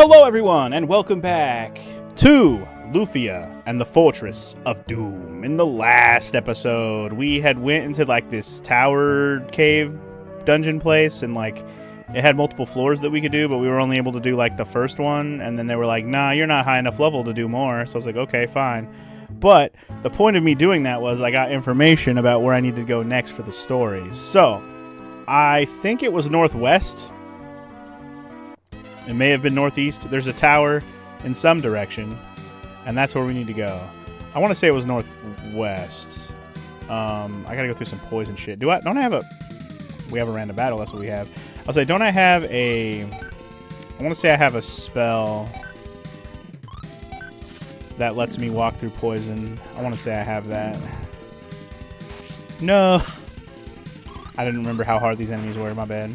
Hello everyone, and welcome back to Lufia and the Fortress of Doom. In the last episode, we had went into like this tower cave dungeon place, and like it had multiple floors that we could do, but we were only able to do like the first one, and then they were like, nah, you're not high enough level to do more. So I was like, okay, fine. But the point of me doing that was I got information about where I needed to go next for the story. So I think it was northwest. It may have been northeast. There's a tower in some direction, and that's where we need to go. I want to say it was northwest. I gotta go through some poison shit. We have a random battle, that's what we have. I'll say, don't I have a... I want to say I have a spell that lets me walk through poison. I want to say I have that. No! I didn't remember how hard these enemies were, my bad.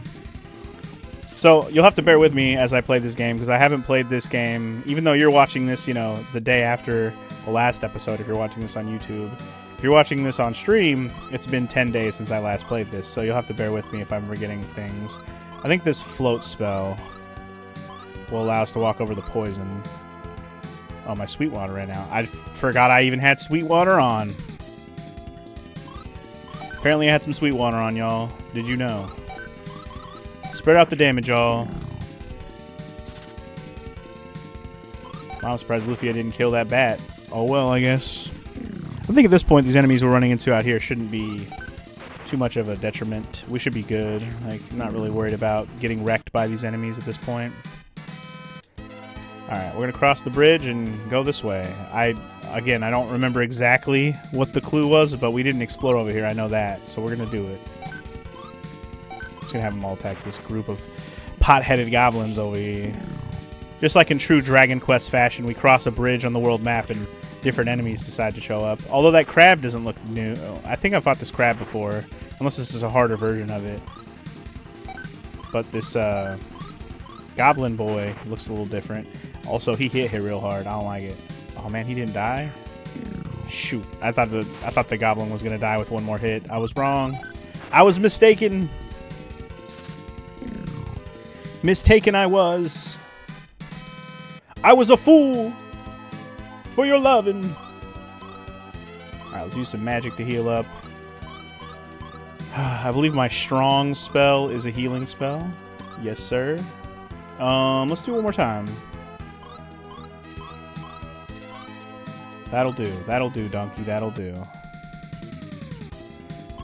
So, you'll have to bear with me as I play this game, because I haven't played this game, even though you're watching this, you know, the day after the last episode, if you're watching this on YouTube. If you're watching this on stream, it's been 10 days since I last played this, so you'll have to bear with me if I'm forgetting things. I think this float spell will allow us to walk over the poison. Oh, my sweet water ran out. I forgot I even had sweet water on. Apparently I had some sweet water on, y'all. Did you know? Spread out the damage, y'all. I'm surprised Lufia didn't kill that bat. Oh well, I guess. I think at this point, these enemies we're running into out here shouldn't be too much of a detriment. We should be good. Like, I'm not really worried about getting wrecked by these enemies at this point. Alright, we're gonna cross the bridge and go this way. Again, I don't remember exactly what the clue was, but we didn't explore over here, I know that. So we're gonna do it. Gonna have them all attack this group of pot-headed goblins over here. Just like in true Dragon Quest fashion, we cross a bridge on the world map and different enemies decide to show up. Although that crab doesn't look new. I think I've fought this crab before, unless this is a harder version of it. But this goblin boy looks a little different. Also, he hit real hard. I don't like it. Oh man, he didn't die? Shoot. I thought the goblin was gonna die with one more hit. I was wrong. I was mistaken. Mistaken I was. I was a fool for your loving. Alright, let's use some magic to heal up. I believe my strong spell is a healing spell. Yes, sir. Let's do it one more time. That'll do. That'll do, donkey. That'll do.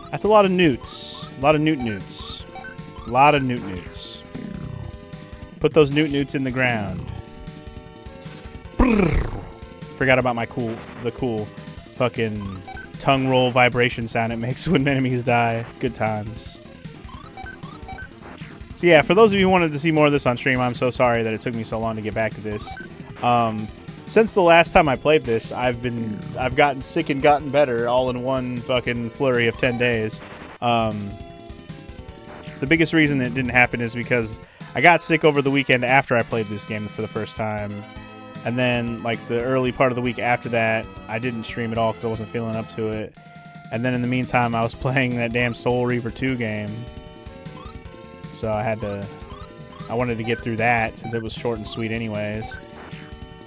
That's a lot of newts. A lot of newt-newts. A lot of newt-newts. Put those newt-newts in the ground. Forgot about the cool fucking tongue roll vibration sound it makes when enemies die. Good times. So yeah, for those of you who wanted to see more of this on stream, I'm so sorry that it took me so long to get back to this. Since the last time I played this, I've gotten sick and gotten better all in one fucking flurry of 10 days. The biggest reason it didn't happen is because I got sick over the weekend after I played this game for the first time. And then, like, the early part of the week after that, I didn't stream at all because I wasn't feeling up to it. And then in the meantime, I was playing that damn Soul Reaver 2 game. So I wanted to get through that since it was short and sweet anyways.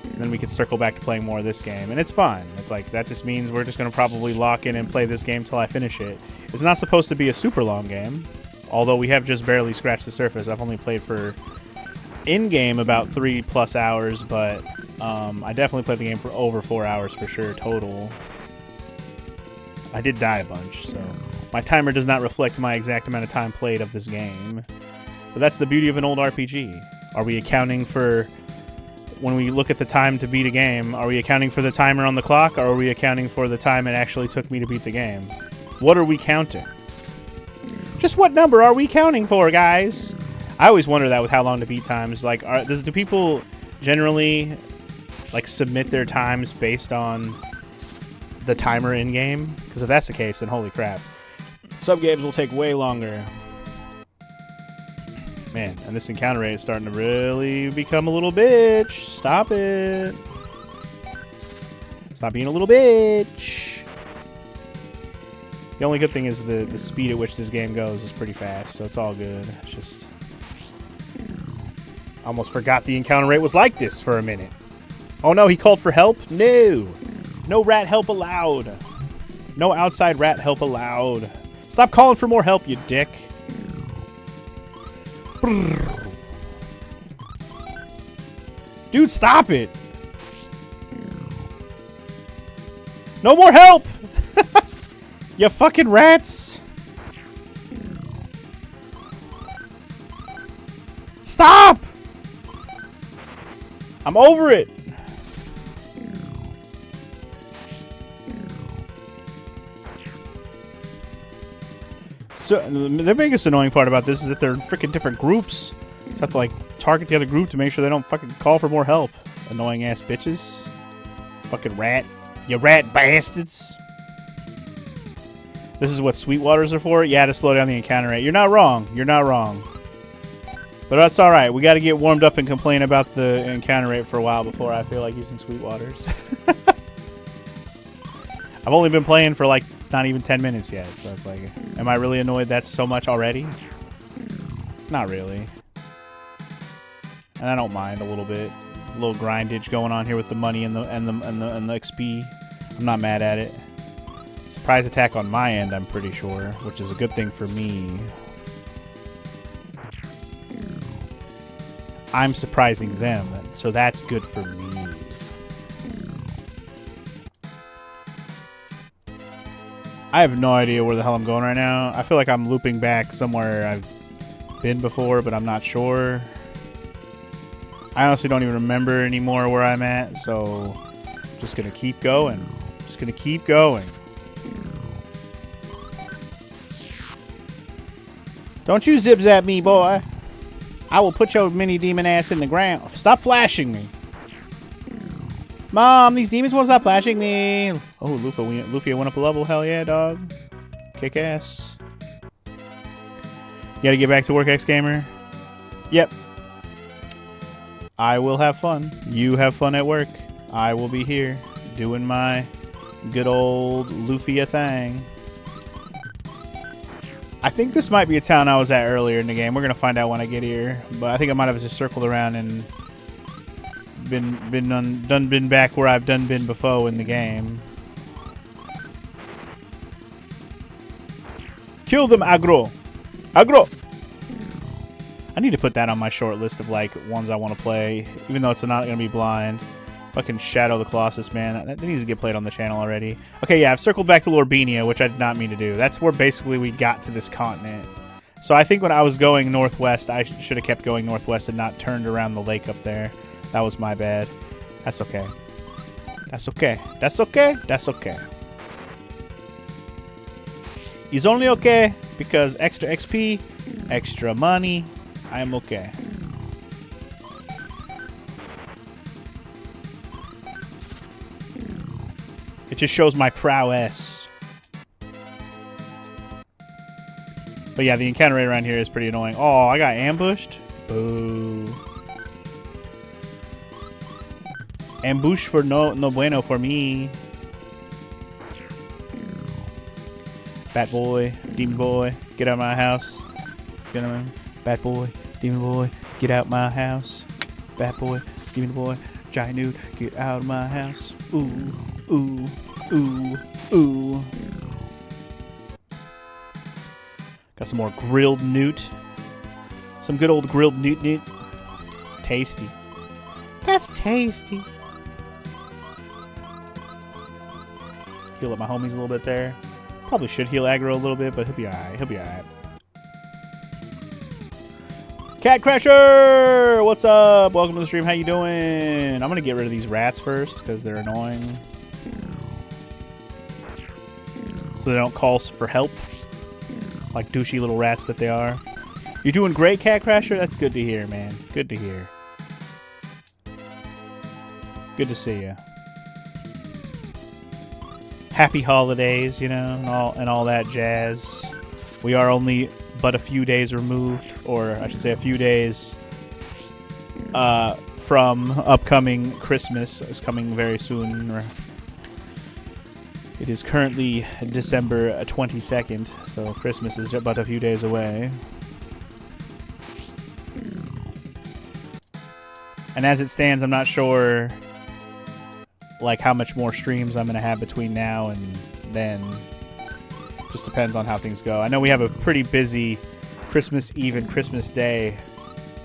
And then we could circle back to playing more of this game. And it's fun. It's like, that just means we're just going to probably lock in and play this game till I finish it. It's not supposed to be a super long game. Although we have just barely scratched the surface. I've only played for in-game about 3+ hours, but I definitely played the game for over 4 hours for sure total. I did die a bunch, so my timer does not reflect my exact amount of time played of this game. But that's the beauty of an old RPG. Are we accounting for, when we look at the time to beat a game, are we accounting for the timer on the clock, or are we accounting for the time it actually took me to beat the game? What are we counting? Just what number are we counting for, guys? I always wonder that with how long to beat times. Like, do people generally like submit their times based on the timer in game? Because if that's the case, then holy crap, some games will take way longer. Man, and this encounter rate is starting to really become a little bitch. Stop it. Stop being a little bitch. The only good thing is the speed at which this game goes is pretty fast, so it's all good. It's just Almost forgot the encounter rate was like this for a minute. Oh no, he called for help? No. No rat help allowed. No outside rat help allowed. Stop calling for more help, you dick. Dude, stop it. No more help. You fucking rats. Stop. I'm over it. So the biggest annoying part about this is that they're in freaking different groups. So I have to like target the other group to make sure they don't fucking call for more help. Annoying ass bitches. Fucking rat. You rat bastards. This is what Sweetwaters are for? Yeah, to slow down the encounter rate. You're not wrong. You're not wrong. But that's alright. We got to get warmed up and complain about the encounter rate for a while before I feel like using Sweetwaters. I've only been playing for like not even 10 minutes yet. So it's like, am I really annoyed that's so much already? Not really. And I don't mind a little bit. A little grindage going on here with the money and the XP. I'm not mad at it. Surprise attack on my end, I'm pretty sure, which is a good thing for me. I'm surprising them, so that's good for me. I have no idea where the hell I'm going right now. I feel like I'm looping back somewhere I've been before, but I'm not sure. I honestly don't even remember anymore where I'm at, so I'm just gonna keep going. Just gonna keep going. Don't you zip-zap me, boy. I will put your mini demon ass in the ground. Stop flashing me. Mom, these demons won't stop flashing me. Oh, Lufia went up a level. Hell yeah, dog. Kick ass. You gotta get back to work, X-Gamer? Yep. I will have fun. You have fun at work. I will be here doing my good old Lufia thing. I think this might be a town I was at earlier in the game. We're gonna find out when I get here, but I think I might have just circled around and been back where I've done been before in the game. Kill them, aggro. Aggro. I need to put that on my short list of like ones I want to play, even though it's not gonna be blind. Fucking Shadow the Colossus, man. That needs to get played on the channel already. Okay, yeah, I've circled back to Lorbinia, which I did not mean to do. That's where basically we got to this continent. So I think when I was going northwest, I should have kept going northwest and not turned around the lake up there. That was my bad. That's okay. That's okay. That's okay. That's okay. He's only okay because extra XP, extra money. I am okay. It just shows my prowess. But yeah, the encounter rate around here is pretty annoying. Oh, I got ambushed? Boo. Ambush for no bueno for me. Bat boy, demon boy, get out of my house. Get out of Bat boy, demon boy, get out my house. Bat boy, demon boy, giant nude, get out of my house. Ooh. Ooh, ooh, ooh. Got some more grilled newt. Some good old grilled newt. Tasty. That's tasty. Heal up my homies a little bit there. Probably should heal aggro a little bit, but he'll be alright. He'll be alright. Cat Crasher! What's up? Welcome to the stream. How you doing? I'm gonna get rid of these rats first because they're annoying. So they don't call for help. Like douchey little rats that they are. You're doing great, Cat Crasher? That's good to hear, man. Good to hear. Good to see you. Happy holidays, you know, and all that jazz. We are only but a few days removed, or I should say a few days from upcoming Christmas. It's coming very soon. It is currently December 22nd, so Christmas is but a few days away. And as it stands, I'm not sure like how much more streams I'm gonna have between now and then. Just depends on how things go. I know we have a pretty busy Christmas Eve and Christmas Day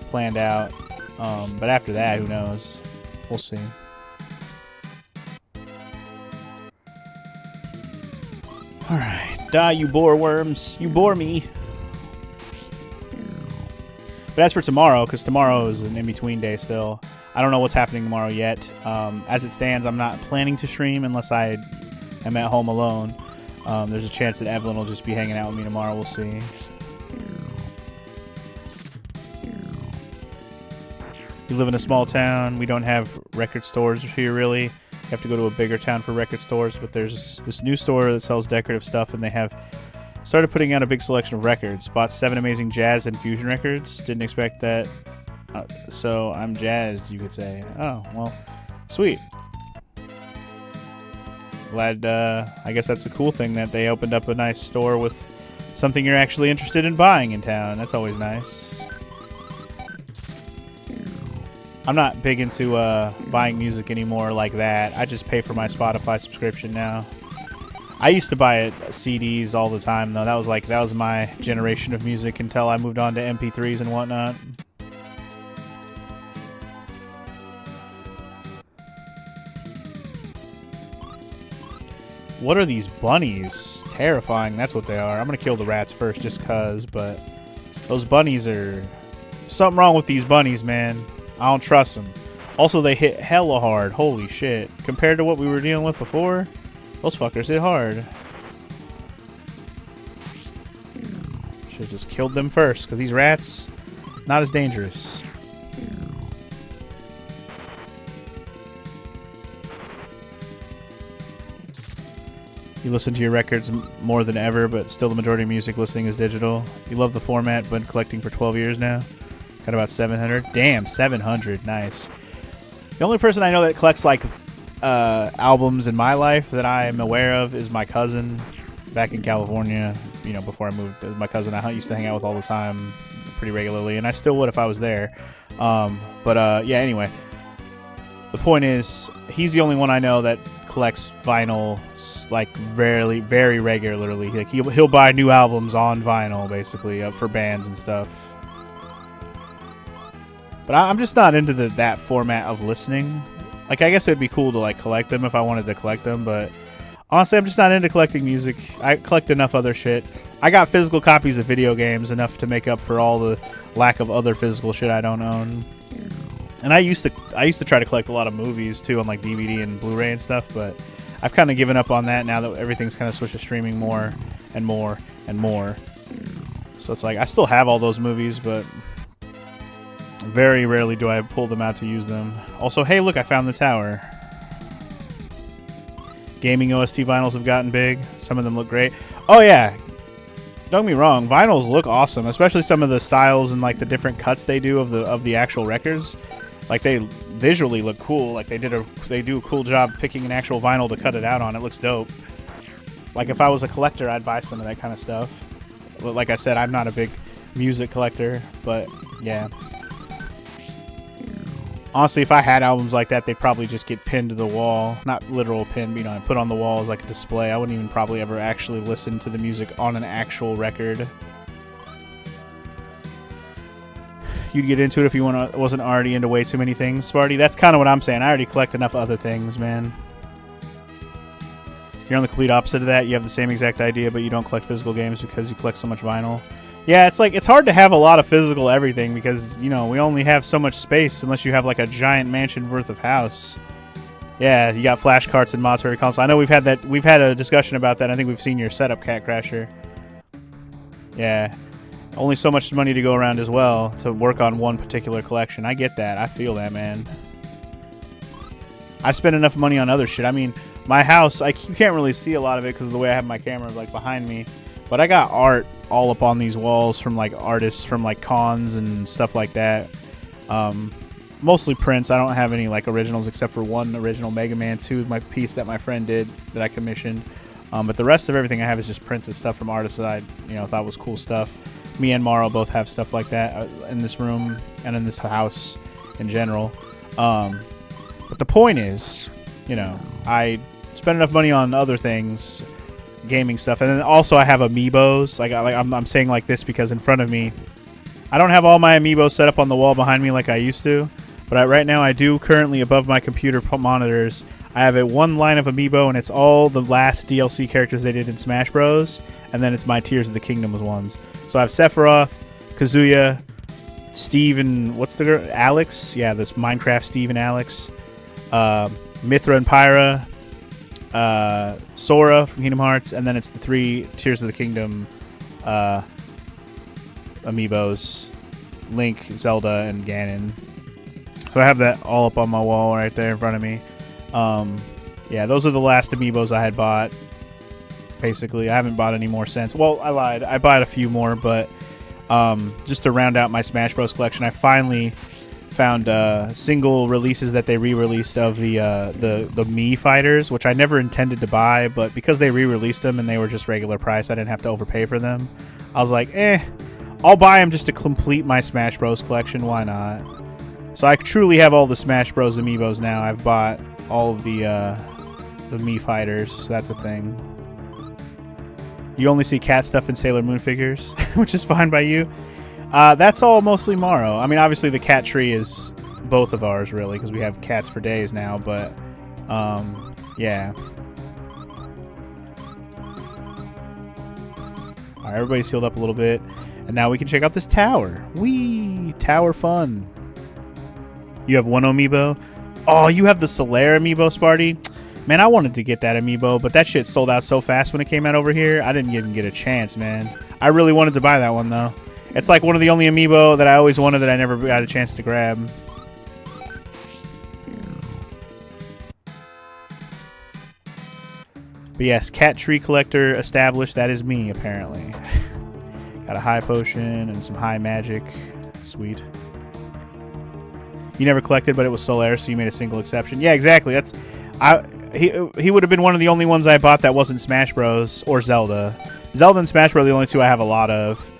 planned out, but after that, who knows? We'll see. All right, die, you bore worms! You bore me. But as for tomorrow, because tomorrow is an in-between day still, I don't know what's happening tomorrow yet. As it stands, I'm not planning to stream unless I am at home alone. There's a chance that Evelyn will just be hanging out with me tomorrow. We'll see. We live in a small town. We don't have record stores here, really. You have to go to a bigger town for record stores, but there's this new store that sells decorative stuff, and they have started putting out a big selection of records. Bought 7 amazing jazz and fusion records. Didn't expect that. So I'm jazzed, you could say. Oh, well, sweet. Glad, I guess that's a cool thing that they opened up a nice store with something you're actually interested in buying in town. That's always nice. I'm not big into buying music anymore like that. I just pay for my Spotify subscription now. I used to buy CDs all the time though. That was my generation of music until I moved on to MP3s and whatnot. What are these bunnies? Terrifying, that's what they are. I'm gonna kill the rats first just cause, but those bunnies are... Something wrong with these bunnies, man. I don't trust them. Also, they hit hella hard. Holy shit. Compared to what we were dealing with before, those fuckers hit hard. Should've just killed them first, because these rats, not as dangerous. You listen to your records more than ever, but still the majority of music listening is digital. You love the format, been collecting for 12 years now. Got about 700. Damn, 700. Nice. The only person I know that collects like albums in my life that I'm aware of is my cousin back in California. You know, before I moved, my cousin I used to hang out with all the time pretty regularly, and I still would if I was there. Yeah, anyway. The point is, he's the only one I know that collects vinyl like very regularly. Like he'll buy new albums on vinyl basically for bands and stuff. But I'm just not into that format of listening. Like, I guess it'd be cool to like collect them if I wanted to collect them, but honestly, I'm just not into collecting music. I collect enough other shit. I got physical copies of video games, enough to make up for all the lack of other physical shit I don't own. And I used to try to collect a lot of movies too on like DVD and Blu-ray and stuff, but I've kind of given up on that now that everything's kind of switched to streaming more and more and more. So it's like I still have all those movies, but very rarely do I pull them out to use them. Also, hey, look, I found the tower. Gaming OST vinyls have gotten big. Some of them look great. Oh yeah, don't get me wrong, vinyls look awesome, especially some of the styles and like the different cuts they do of the actual records. Like they visually look cool. Like they do a cool job picking an actual vinyl to cut it out on. It looks dope. Like if I was a collector, I'd buy some of that kind of stuff. Like I said, I'm not a big music collector, but yeah. Honestly, if I had albums like that, they'd probably just get pinned to the wall. Not literal pin, but, you know, put on the wall as like a display. I wouldn't even probably ever actually listen to the music on an actual record. You'd get into it if you wasn't already into way too many things, Sparty. That's kind of what I'm saying. I already collect enough other things, man. You're on the complete opposite of that. You have the same exact idea, but you don't collect physical games because you collect so much vinyl. Yeah, it's like it's hard to have a lot of physical everything because, you know, we only have so much space unless you have like a giant mansion worth of house. Yeah, you got flash carts and mods for every console. I know we've had a discussion about that. I think we've seen your setup, Cat Crasher. Yeah. Only so much money to go around as well to work on one particular collection. I get that. I feel that, man. I spend enough money on other shit. I mean, my house, you can't really see a lot of it because of the way I have my camera like behind me. But I got art all up on these walls from like artists from like cons and stuff like that. Mostly prints. I don't have any like originals except for one original Mega Man 2, my piece that my friend did that I commissioned. But the rest of everything I have is just prints of stuff from artists that I thought was cool stuff. Me and Morrow both have stuff like that in this room and in this house in general. But the point is, you know, I spend enough money on other things, gaming stuff, and then also I have amiibos. I'm saying like this because in front of me, I don't have all my amiibos set up on the wall behind me like I used to, but right now I do currently above my computer monitors. I have one line of amiibo, and it's all the last DLC characters they did in Smash Bros. And then it's my Tears of the Kingdom ones. So I have Sephiroth, Kazuya, Steve, and what's the girl? Alex? Yeah, this Minecraft Steve and Alex. Mithra and Pyra. Sora from Kingdom Hearts. And then it's the 3 Tears of the Kingdom amiibos. Link, Zelda, and Ganon. So I have that all up on my wall right there in front of me. Yeah, those are the last amiibos I had bought. Basically, I haven't bought any more since. Well, I lied. I bought a few more, but just to round out my Smash Bros. Collection, I finally found single releases that they re-released of the Mii fighters, which I never intended to buy, but because they re-released them and they were just regular price, I didn't have to overpay for them. I was like, I'll buy them just to complete my Smash Bros. Collection. Why not? So I truly have all the Smash Bros. Amiibos now. I've bought all of the Mii fighters. That's a thing. You only see cat stuff and Sailor Moon figures, which is fine by you. That's all mostly Morrow. I mean, obviously the cat tree is both of ours, really, because we have cats for days now, but, yeah. Alright, everybody's healed up a little bit. And now we can check out this tower. Whee! Tower fun. You have one amiibo. Oh, you have the Solaire amiibo, Sparty. Man, I wanted to get that amiibo, but that shit sold out so fast when it came out over here. I didn't even get a chance, man. I really wanted to buy that one, though. It's like one of the only amiibo that I always wanted that I never got a chance to grab. But yes, cat tree collector established. That is me, apparently. Got a high potion and some high magic. Sweet. You never collected, but it was Solaire, so you made a single exception. Yeah, exactly. He would have been one of the only ones I bought that wasn't Smash Bros. Or Zelda. Zelda and Smash Bros. Are the only two I have a lot of.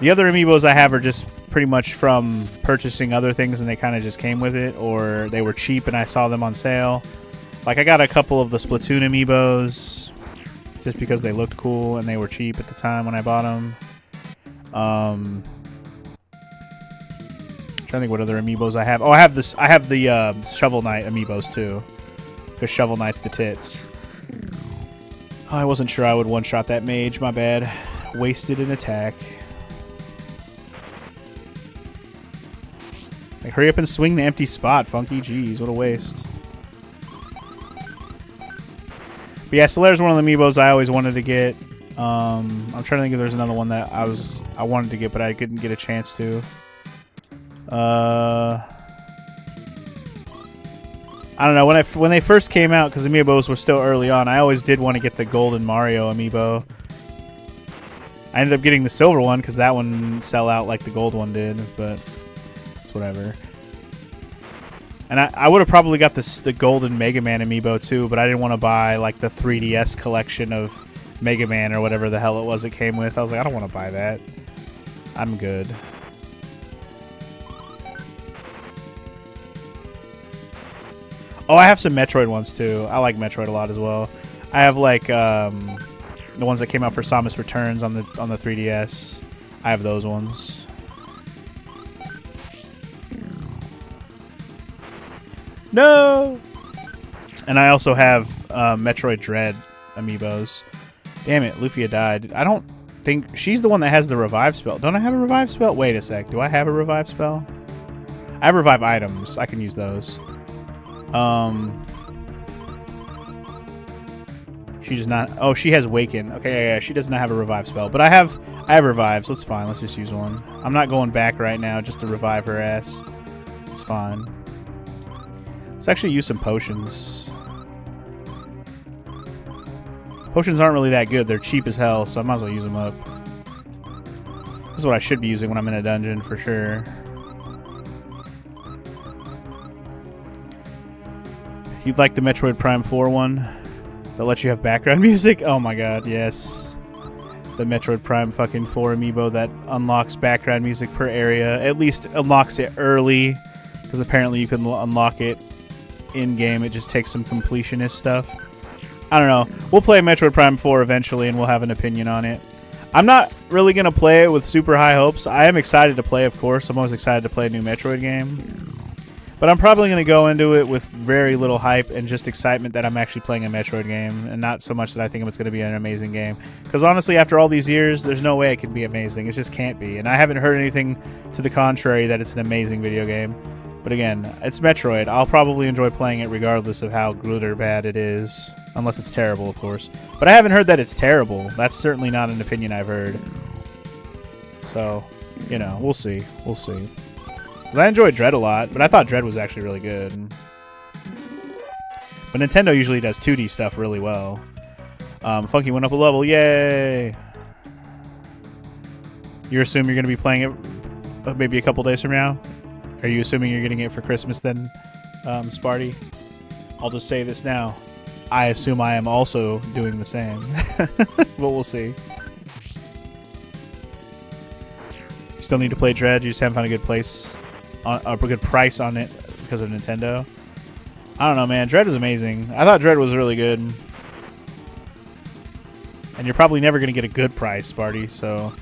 The other amiibos I have are just pretty much from purchasing other things and they kind of just came with it, or they were cheap and I saw them on sale. Like, I got a couple of the Splatoon amiibos just because they looked cool and they were cheap at the time when I bought them. Trying to think what other amiibos I have. Oh, I have the Shovel Knight amiibos too, because Shovel Knight's the tits. Oh, I wasn't sure I would one-shot that mage. My bad. Wasted an attack. Like, hurry up and swing the empty spot, Funky. Jeez, what a waste. But yeah, Solaire's one of the amiibos I always wanted to get. I'm trying to think if there's another one that I wanted to get, but I couldn't get a chance to. I don't know, when they first came out, because amiibos were still early on, I always did want to get the golden Mario amiibo. I ended up getting the silver one because that one didn't sell out like the gold one did, but it's whatever. And I would have probably got the golden Mega Man amiibo too, but I didn't want to buy like the 3DS collection of Mega Man or whatever the hell it was it came with. I was like, I don't want to buy that. I'm good. Oh, I have some Metroid ones too. I like Metroid a lot as well. I have like the ones that came out for Samus Returns on the 3DS. I have those ones. No. And I also have Metroid Dread amiibos. Damn it, Lufia died. I don't think she's the one that has the revive spell. Don't I have a revive spell? Wait a sec. Do I have a revive spell? I have revive items. I can use those. She does not. Oh, she has Waken. Okay, yeah, she does not have a revive spell. But I have revives. Let's fine. Let's just use one. I'm not going back right now just to revive her ass. It's fine. Let's actually use some potions. Potions aren't really that good. They're cheap as hell, so I might as well use them up. This is what I should be using when I'm in a dungeon for sure. You'd like the Metroid Prime 4 one that lets you have background music? Oh my god, yes. The Metroid Prime fucking 4 amiibo that unlocks background music per area. At least unlocks it early because apparently you can unlock it in-game. It just takes some completionist stuff. I don't know. We'll play Metroid Prime 4 eventually, and we'll have an opinion on it. I'm not really going to play it with super high hopes. I am excited to play, of course. I'm always excited to play a new Metroid game. But I'm probably going to go into it with very little hype and just excitement that I'm actually playing a Metroid game, and not so much that I think it's going to be an amazing game. Because honestly, after all these years, there's no way it can be amazing. It just can't be. And I haven't heard anything to the contrary that it's an amazing video game. But again, it's Metroid. I'll probably enjoy playing it regardless of how good or bad it is. Unless it's terrible, of course. But I haven't heard that it's terrible. That's certainly not an opinion I've heard. So, you know, we'll see. We'll see. Because I enjoyed Dread a lot, but I thought Dread was actually really good. But Nintendo usually does 2D stuff really well. Funky went up a level. Yay! You assume you're going to be playing it maybe a couple days from now? Are you assuming you're getting it for Christmas then, Sparty? I'll just say this now. I assume I am also doing the same. But we'll see. You still need to play Dread. You just haven't found a good place, a good price on it because of Nintendo. I don't know, man. Dread is amazing. I thought Dread was really good. And you're probably never going to get a good price, Sparty. So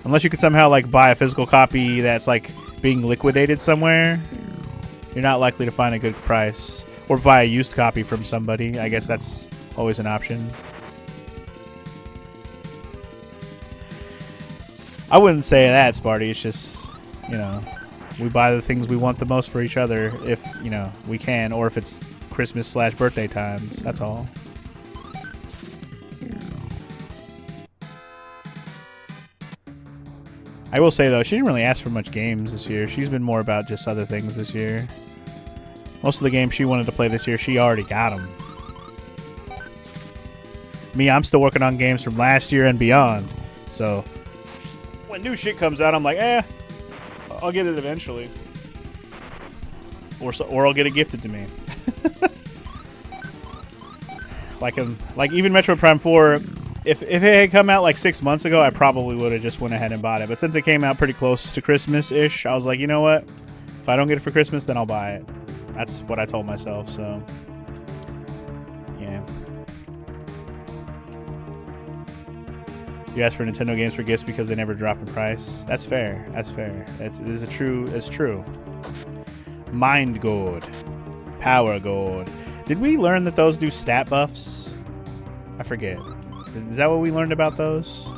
unless you could somehow like buy a physical copy that's like being liquidated somewhere, you're not likely to find a good price. Or buy a used copy from somebody. I guess that's always an option. I wouldn't say that, Sparty. It's just, you know, we buy the things we want the most for each other if, you know, we can. Or if it's Christmas/birthday times. That's all. I will say, though, she didn't really ask for much games this year. She's been more about just other things this year. Most of the games she wanted to play this year, she already got them. Me, I'm still working on games from last year and beyond. So, when new shit comes out, I'm like, I'll get it eventually. Or I'll get it gifted to me. like even Metroid Prime 4, if it had come out like 6 months ago, I probably would have just went ahead and bought it. But since it came out pretty close to Christmas-ish, I was like, you know what? If I don't get it for Christmas, then I'll buy it. That's what I told myself, so yeah. You ask for Nintendo games for gifts because they never drop in price. That's fair. That's fair. It's true. Mind Gourd. Power Gourd. Did we learn that those do stat buffs? I forget. Is that what we learned about those?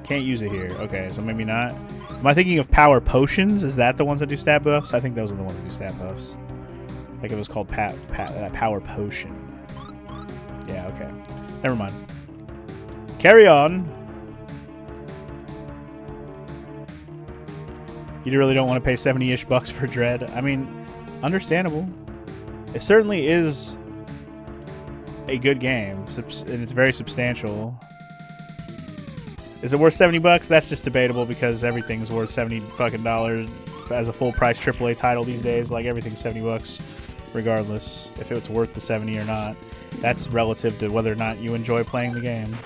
Can't use it here. Okay, so maybe not. Am I thinking of power potions? Is that the ones that do stat buffs? I think those are the ones that do stat buffs. Like it was called power potion. Yeah, okay. Never mind. Carry on. You really don't want to pay 70-ish bucks for Dread. I mean, understandable. It certainly is a good game, and it's very substantial. Is it worth 70 bucks? That's just debatable because everything's worth 70 fucking dollars as a full price AAA title these days. Like everything's 70 bucks regardless if it's worth the 70 or not. That's relative to whether or not you enjoy playing the game.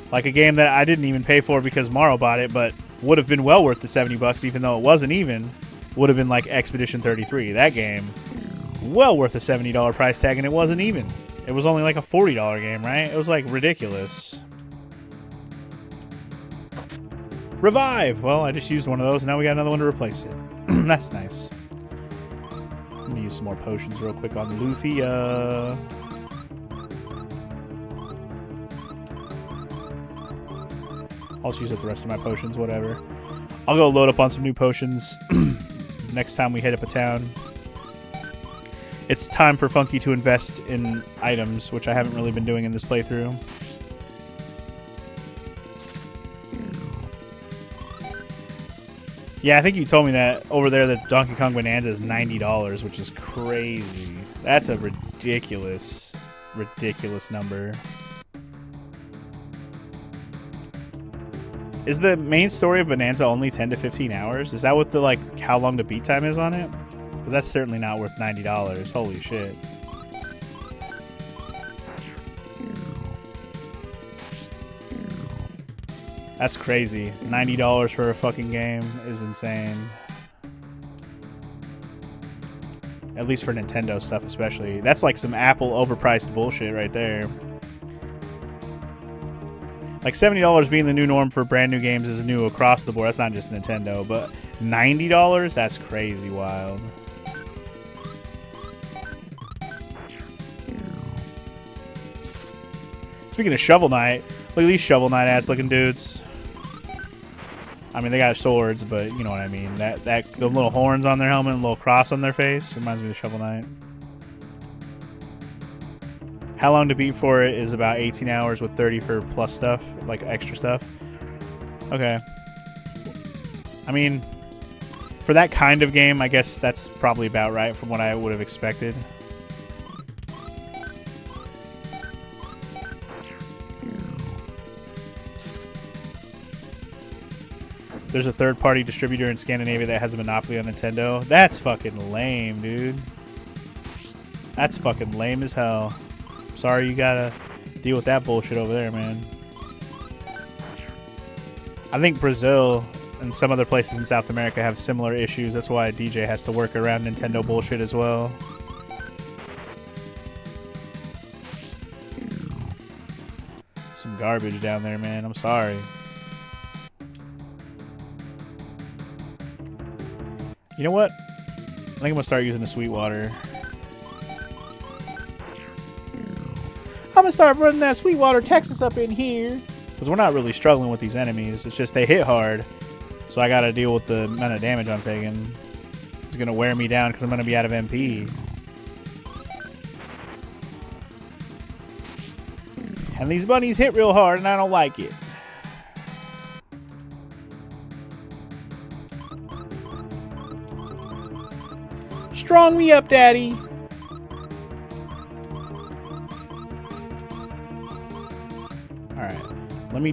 Like a game that I didn't even pay for because Morrow bought it, but would have been well worth the 70 bucks even though it wasn't even, would have been like Expedition 33. That game, well worth a $70 price tag, and it wasn't even. It was only like a $40 game, right? It was like ridiculous. Revive! Well, I just used one of those, and now we got another one to replace it. That's nice. I'm gonna use some more potions real quick on Lufia. I'll just use up the rest of my potions, whatever. I'll go load up on some new potions next time we hit up a town. It's time for Funky to invest in items, which I haven't really been doing in this playthrough. Yeah, I think you told me that over there that Donkey Kong Bonanza is $90, which is crazy. That's a ridiculous, ridiculous number. Is the main story of Bonanza only 10 to 15 hours? Is that what the, like, how long the beat time is on it? Because that's certainly not worth $90. Holy shit. That's crazy. $90 for a fucking game is insane. At least for Nintendo stuff especially. That's like some Apple overpriced bullshit right there. Like $70 being the new norm for brand new games is new across the board. That's not just Nintendo, but $90? That's crazy wild. Speaking of Shovel Knight, look at these Shovel Knight ass looking dudes. I mean, they got swords, but you know what I mean. The little horns on their helmet and a little cross on their face reminds me of Shovel Knight. How long to beat for it is about 18 hours with 30 for plus stuff, like extra stuff. Okay. I mean, for that kind of game, I guess that's probably about right from what I would have expected. There's a third-party distributor in Scandinavia that has a monopoly on Nintendo. That's fucking lame, dude. That's fucking lame as hell. Sorry you gotta deal with that bullshit over there, man. I think Brazil and some other places in South America have similar issues. That's why DJ has to work around Nintendo bullshit as well. Some garbage down there, man. I'm sorry. You know what? I think I'm gonna start using the Sweetwater. I'm gonna start running that Sweetwater Texas up in here. Because we're not really struggling with these enemies. It's just they hit hard. So I gotta deal with the amount of damage I'm taking. It's gonna wear me down because I'm gonna be out of MP. And these bunnies hit real hard and I don't like it. Strong me up, Daddy. Alright. Let me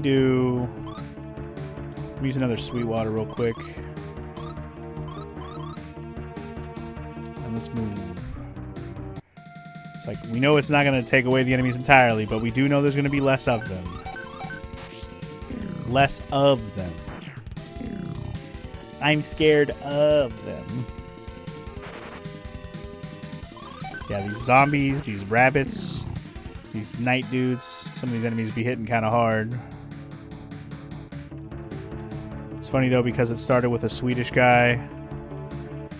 use another Sweetwater real quick. And let's move. It's like, we know it's not going to take away the enemies entirely, but we do know there's going to be less of them. Less of them. I'm scared of them. Yeah, these zombies, these rabbits, these night dudes, some of these enemies be hitting kind of hard. It's funny though because it started with a Swedish guy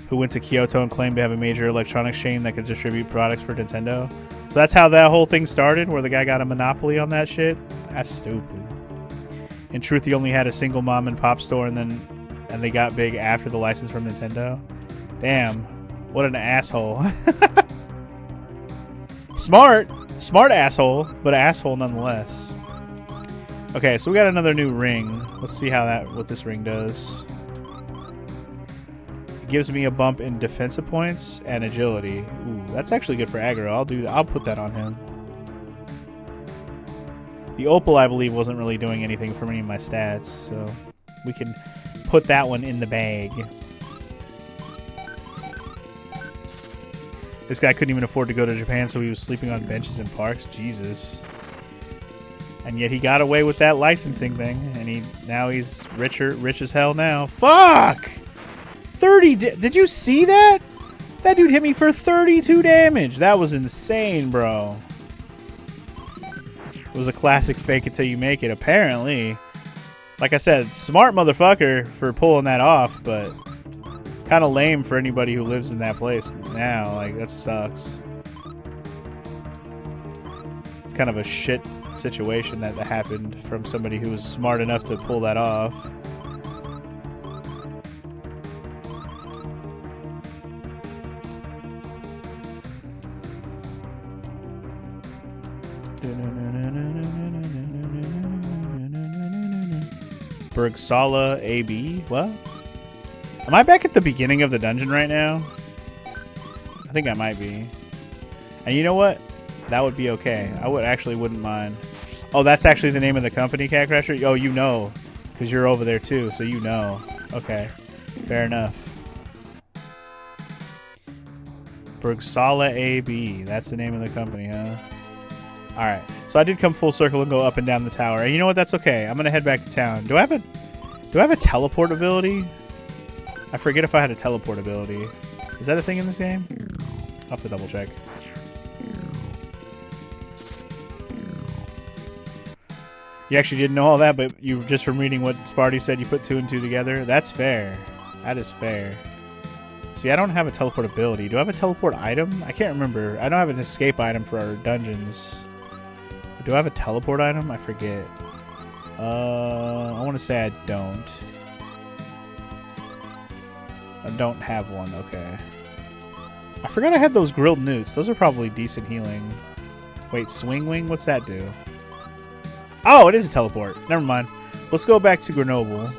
who went to Kyoto and claimed to have a major electronics chain that could distribute products for Nintendo. So that's how that whole thing started, where the guy got a monopoly on that shit. That's stupid. In truth, he only had a single mom and pop store and they got big after the license from Nintendo. Damn, what an asshole. Smart asshole, but asshole nonetheless. Okay, so we got another new ring. Let's see what this ring does. It gives me a bump in defensive points and agility. Ooh, that's actually good for aggro. I'll put that on him. The opal, I believe, wasn't really doing anything for any of my stats, so we can put that one in the bag. This guy couldn't even afford to go to Japan, so he was sleeping on benches in parks. Jesus. And yet he got away with that licensing thing, and now he's rich as hell now. Fuck! 30. Did you see that? That dude hit me for 32 damage. That was insane, bro. It was a classic fake it till you make it, apparently. Like I said, smart motherfucker for pulling that off, but kind of lame for anybody who lives in that place now. Like, that sucks. It's kind of a shit situation that happened from somebody who was smart enough to pull that off. Bergsala AB? What? Am I back at the beginning of the dungeon right now? I think I might be. And you know what? That would be okay. I wouldn't mind. Oh, that's actually the name of the company, Cat Crasher? Oh, you know. Because you're over there too, so you know. Okay. Fair enough. Bergsala AB. That's the name of the company, huh? Alright, so I did come full circle and go up and down the tower. And you know what? That's okay. I'm gonna head back to town. Do I have a teleport ability? I forget if I had a teleport ability. Is that a thing in this game? I'll have to double check. You actually didn't know all that, but you just from reading what Sparty said, you put 2 and 2 together. That's fair. That is fair. See, I don't have a teleport ability. Do I have a teleport item? I can't remember. I don't have an escape item for our dungeons. Do I have a teleport item? I forget. I want to say I don't. I don't have one. Okay. I forgot I had those grilled newts. Those are probably decent healing. Wait, swing wing? What's that do? Oh, it is a teleport. Never mind. Let's go back to Grenoble.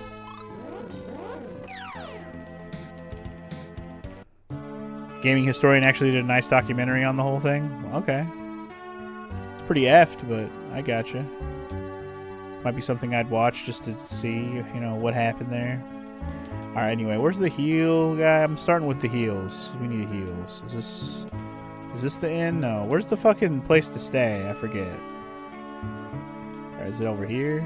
Gaming historian actually did a nice documentary on the whole thing. Okay. It's pretty effed, but I gotcha. Might be something I'd watch just to see, you know, what happened there. Alright, anyway, where's the heal guy? I'm starting with the heals. We need heals. Is this the inn? No. Where's the fucking place to stay? I forget. Alright, is it over here?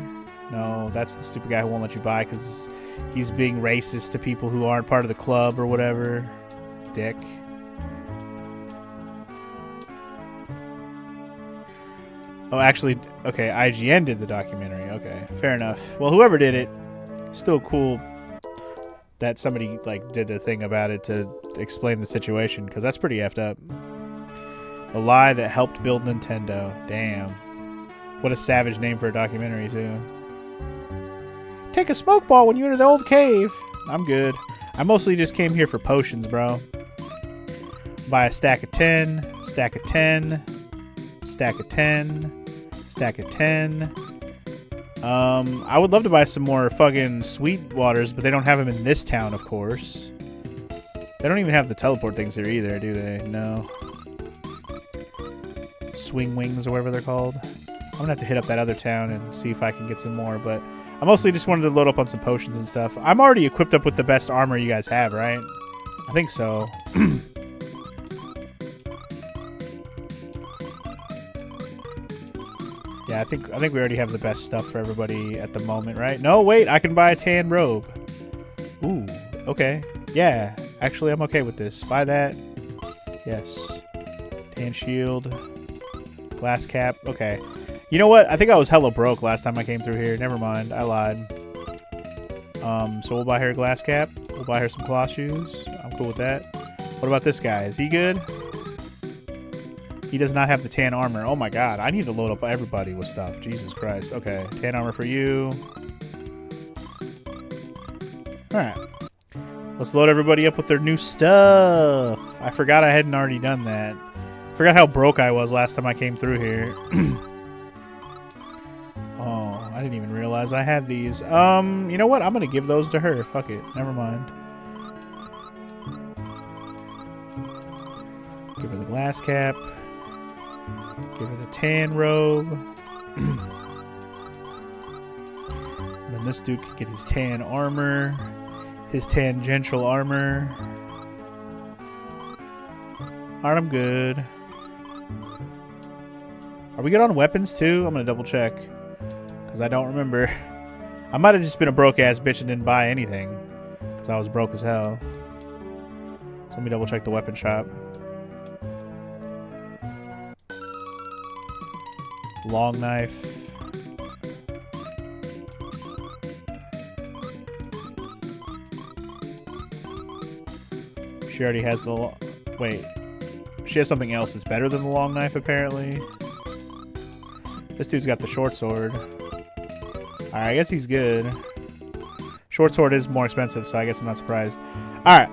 No, that's the stupid guy who won't let you buy because he's being racist to people who aren't part of the club or whatever. Dick. Oh, actually, okay, IGN did the documentary. Okay, fair enough. Well, whoever did it, still cool that somebody, like, did a thing about it to explain the situation, because that's pretty effed up. The lie that helped build Nintendo. Damn. What a savage name for a documentary, too. Take a smoke ball when you enter the old cave. I'm good. I mostly just came here for potions, bro. Buy a stack of 10, stack of 10, stack of 10, stack of 10. I would love to buy some more fucking sweet waters, but they don't have them in this town, of course. They don't even have the teleport things here either, do they? No. Swing wings or whatever they're called. I'm gonna have to hit up that other town and see if I can get some more, but I mostly just wanted to load up on some potions and stuff. I'm already equipped up with the best armor you guys have, right? I think so. Yeah, I think we already have the best stuff for everybody at the moment, right? No, wait, I can buy a tan robe. Ooh, okay. Yeah, actually, I'm okay with this. Buy that. Yes. Tan shield. Glass cap. Okay. You know what? I think I was hella broke last time I came through here. Never mind. I lied. So we'll buy her a glass cap. We'll buy her some claw shoes. I'm cool with that. What about this guy? Is he good? He does not have the tan armor. Oh my god. I need to load up everybody with stuff. Jesus Christ. Okay. Tan armor for you. Alright. Let's load everybody up with their new stuff. I forgot I hadn't already done that. I forgot how broke I was last time I came through here. Oh, I didn't even realize I had these. You know what? I'm gonna give those to her. Fuck it. Never mind. Give her the glass cap. Give her the tan robe. And then this dude can get his tan armor. His tangential armor. Alright, I'm good. Are we good on weapons too? I'm gonna double check. Because I don't remember. I might have just been a broke ass bitch and didn't buy anything. Because I was broke as hell. So let me double check the weapon shop. Long knife. She already has the... Wait. She has something else that's better than the long knife, apparently. This dude's got the short sword. Alright, I guess he's good. Short sword is more expensive, so I guess I'm not surprised. Alright,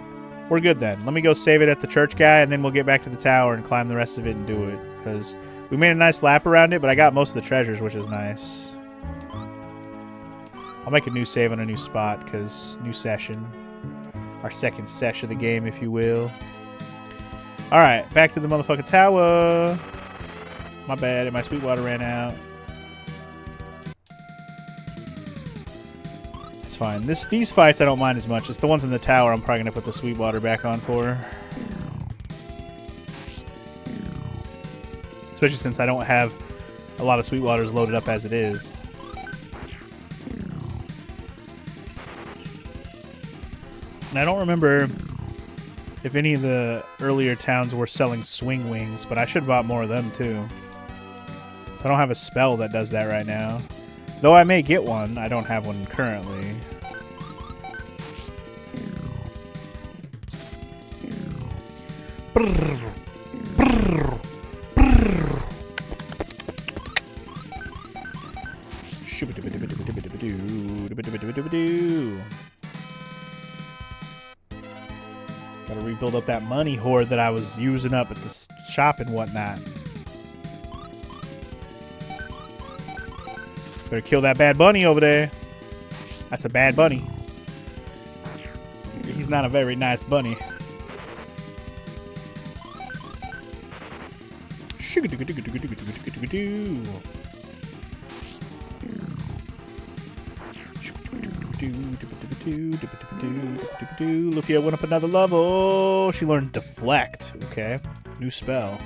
we're good then. Let me go save it at the church guy, and then we'll get back to the tower and climb the rest of it and do it. Because we made a nice lap around it, but I got most of the treasures, which is nice. I'll make a new save on a new spot, because new session. Our second session of the game, if you will. Alright, back to the motherfucking tower. My bad, my sweet water ran out. It's fine. These fights I don't mind as much. It's the ones in the tower I'm probably going to put the sweet water back on for. Especially since I don't have a lot of Sweetwater is loaded up as it is. And I don't remember if any of the earlier towns were selling swing wings, but I should have bought more of them too. So I don't have a spell that does that right now. Though I may get one, I don't have one currently. Brrr, brrr, brrr. Gotta rebuild up that money hoard that I was using up at the shop and whatnot. Better kill that bad bunny over there. That's a bad bunny. He's not a very nice bunny. Lufia went up another level. She learned Deflect. Okay. New spell.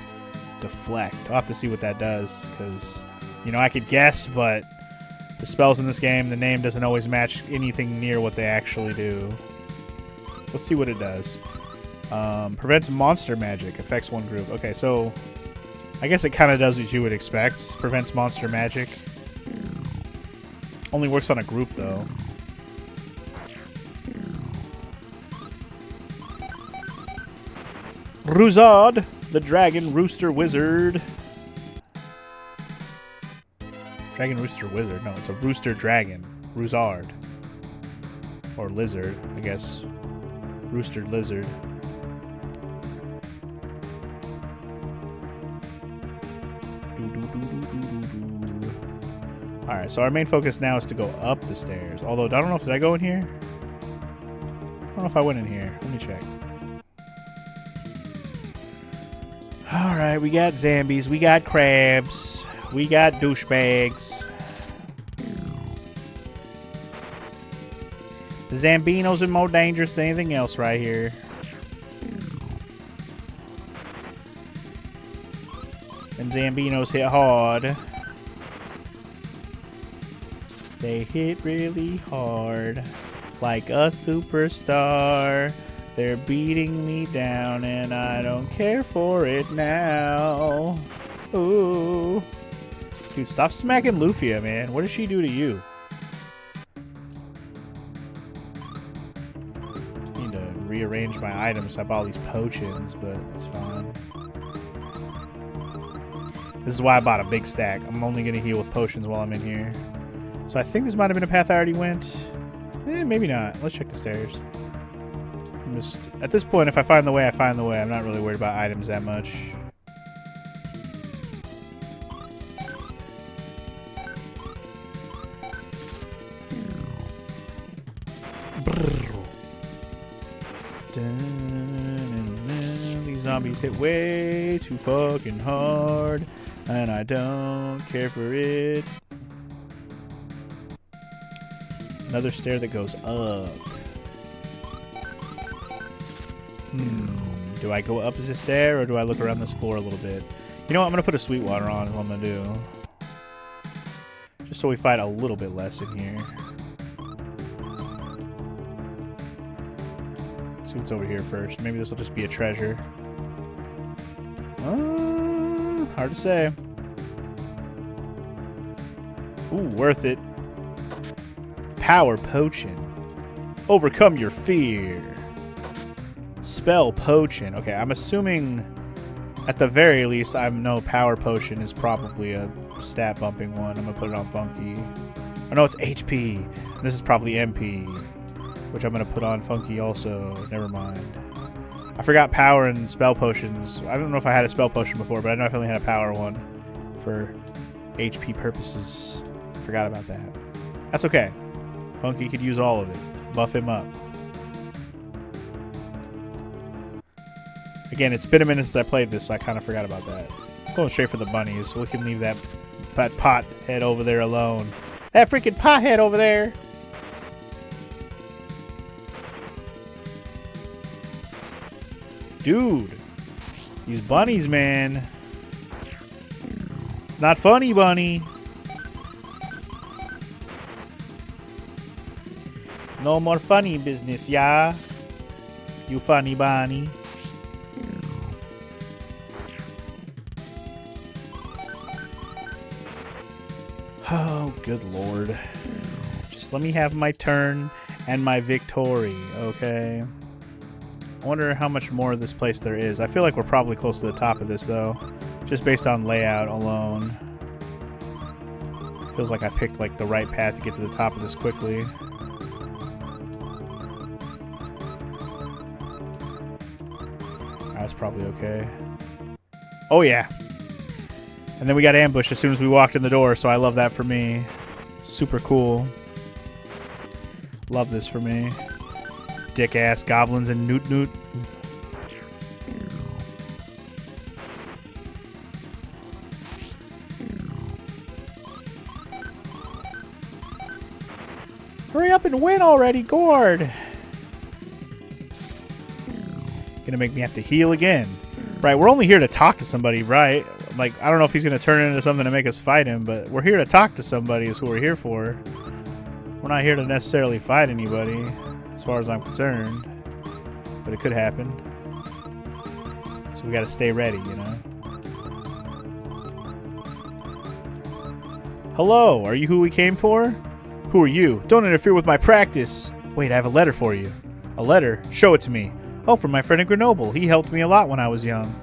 Deflect. I'll have to see what that does, because, you know, I could guess, but the spells in this game, the name doesn't always match anything near what they actually do. Let's see what it does. Prevents monster magic. Affects one group. Okay, so I guess it kind of does what you would expect. Prevents monster magic. Only works on a group, though. Ruzard, the Dragon Rooster Wizard. Dragon Rooster Wizard? No, it's a Rooster Dragon. Ruzard. Or Lizard, I guess. Rooster Lizard. Alright, so our main focus now is to go up the stairs. Although, I don't know if, did I go in here? I don't know if I went in here. Let me check. Alright, we got zombies, we got crabs, we got douchebags. The Zambinos are more dangerous than anything else right here. Them Zambinos hit hard. They hit really hard. Like a superstar. They're beating me down and I don't care for it now. Ooh. Dude, stop smacking Lufia, man. What did she do to you? I need to rearrange my items. I bought all these potions, but it's fine. This is why I bought a big stack. I'm only going to heal with potions while I'm in here. So I think this might have been a path I already went. Maybe not. Let's check the stairs. Just, at this point, if I find the way, I find the way. I'm not really worried about items that much. These zombies hit way too fucking hard, and I don't care for it. Another stair that goes up. Do I go up as a stair, or do I look around this floor a little bit? You know what? I'm going to put a Sweetwater on is what I'm going to do. Just so we fight a little bit less in here. See what's over here first. Maybe this will just be a treasure. Hard to say. Ooh, worth it. Power Potion. Overcome your fear. Spell Potion. Okay, I'm assuming at the very least I know Power Potion is probably a stat bumping one. I'm gonna put it on Funky. Oh no, it's HP. This is probably MP, which I'm gonna put on Funky also. Never mind. I forgot Power and Spell Potions. I don't know if I had a Spell Potion before, but I know I definitely had a Power one for HP purposes. I forgot about that. That's okay. Funky could use all of it. Buff him up. Again, it's been a minute since I played this, so I kind of forgot about that. Going straight for the bunnies. We can leave that pothead over there alone. That freaking pothead over there! Dude! These bunnies, man. It's not funny, bunny. No more funny business, yeah? You funny bunny. Oh, good lord. Just let me have my turn and my victory, okay? I wonder how much more of this place there is. I feel like we're probably close to the top of this, though. Just based on layout alone. Feels like I picked, like, the right path to get to the top of this quickly. That's probably okay. Oh, yeah. And then we got ambushed as soon as we walked in the door, so I love that for me. Super cool. Love this for me. Dick-ass goblins and Newt. Hurry up and win already, Gord! Gonna make me have to heal again. Right, we're only here to talk to somebody, right? Like, I don't know if he's gonna turn it into something to make us fight him, but we're here to talk to somebody is who we're here for. We're not here to necessarily fight anybody, as far as I'm concerned. But it could happen. So we gotta stay ready, you know? Hello, are you who we came for? Who are you? Don't interfere with my practice! Wait, I have a letter for you. A letter? Show it to me. Oh, from my friend in Grenoble. He helped me a lot when I was young.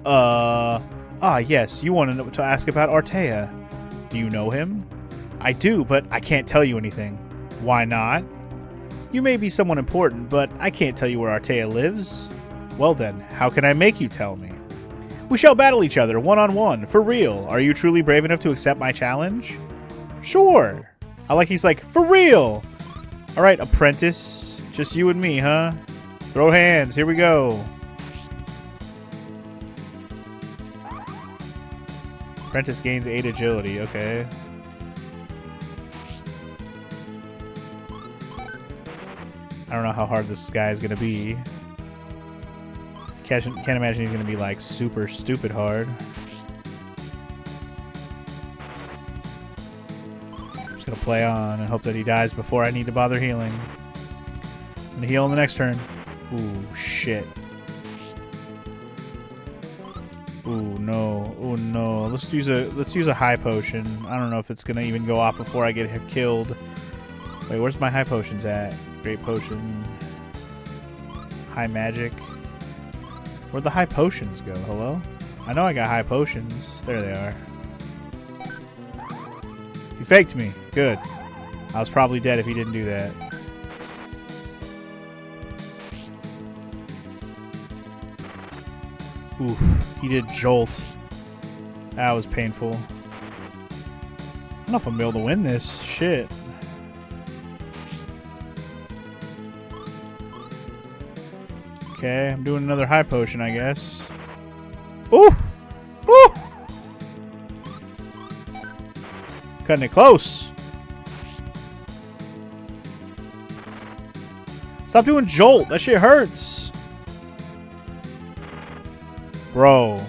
Yes, you wanted to ask about Artea. Do you know him? I do, but I can't tell you anything. Why not? You may be someone important, but I can't tell you where Artea lives. Well then, how can I make you tell me? We shall battle each other, one-on-one, for real. Are you truly brave enough to accept my challenge? Sure. He's like, for real! Alright, apprentice. Just you and me, huh? Throw hands, here we go. Apprentice gains 8 agility, okay. I don't know how hard this guy is going to be. Can't imagine he's going to be, like, super stupid hard. I'm just going to play on and hope that he dies before I need to bother healing. I'm going to heal in the next turn. Ooh, shit. Ooh, no. Oh, no. Let's use a high potion. I don't know if it's going to even go off before I get killed. Wait, where's my high potions at? Great potion. High magic. Where'd the high potions go? Hello? I know I got high potions. There they are. He faked me. Good. I was probably dead if he didn't do that. Oof. He did jolt. That was painful. I don't know if I'm able to win this. Shit. Okay, I'm doing another high potion, I guess. Ooh! Ooh! Cutting it close. Stop doing jolt. That shit hurts. Bro.